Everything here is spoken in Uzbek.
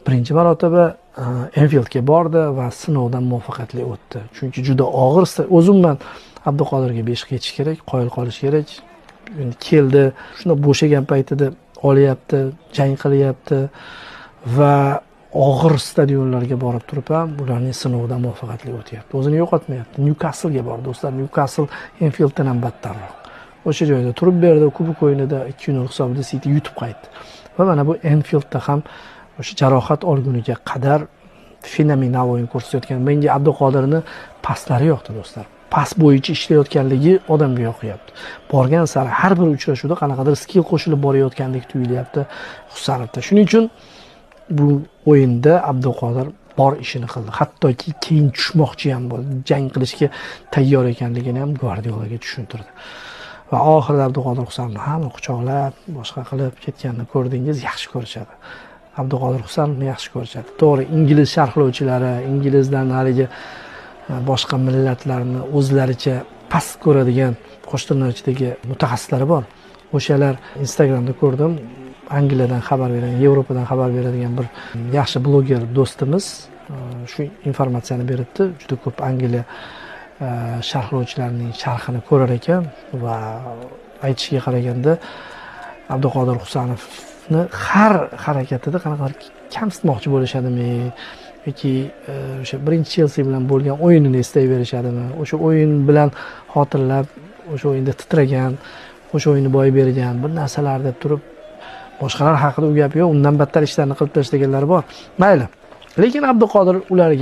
birinchi marotaba Enfieldga bordi va sinovdan muvaffaqiyatli o'tdi. Chunki juda og'ir, o'zimman Abduqodirga besh ketish kerak, qoyil qolish kerak. Endi keldi, shunda bo'shagan paytida olyapti, jang qilyapti va og'ir stadionlarga borib turib ham ularning sinovidan muvaffaqiyatli o'tyapti. O'zini yo'qotmayapti. Newcastle-ga bordi, do'stlar. Newcastle Enfielddan ham battarroq. O'sha joyda turib berdi, kubok o'yinida 2-0 hisobida City yutib qaytdi. Va mana bu Enfieldda ham o'sha jarohat olguniga qadar fenomenal o'yin ko'rsatayotgan. Menga Abduqodirni paslari yoqdi, do'stlar. Pas bo'yicha ishlayotganligi odamga yoqyapti. Borgan sari har bir uchrashuvda qanaqadir skill qo'shilib borayotgandek tuyulyapti Husanovda. Shuning uchun bu o'yinda Abduqodir bor ishini qildi. Hattoki keyin tushmoqchi ham bo'ldi. Jang qilishga tayyor ekanligini ham Guardiolaga tushuntirdi. Va oxirida Abduqodir Husanovni hamma quchoqlab, boshqa qilib ketganini ko'rdingiz, yaxshi ko'rishadi. Abduqodir Husanovni yaxshi ko'rishadi. To'g'ri, ingliz sharhlovchilari, inglizlarning haligi boshqa millatlarni o'zlaricha past ko'radigan qo'shtirnochidagi mutaxassislari bor. O'shalar Instagramda ko'rdim. Angliyadan xabar beradigan, Yevropadan xabar beradigan bir yaxshi bloger do'stimiz shu informatsiyani beribdi. Juda ko'p Angliya sharhlovchilarining sharhini ko'rar ekan va aytishiga qaraganda Abduqodir Husanovni har harakatida qanaqadir kamsitmoqchi bo'lishadimi yoki o'sha birinchi Chelsea bilan bo'lgan o'yinini eslayverishadimi? O'sha o'yin bilan xotirlab, o'sha o'yinda titragan, o'sha o'yinni boy bergan bir narsalar deb turib boshqalar haqida u gap yo'q, undan battar ishlarni qilib tashlaganlar bor. Mayli. Lekin Abduqodir ularga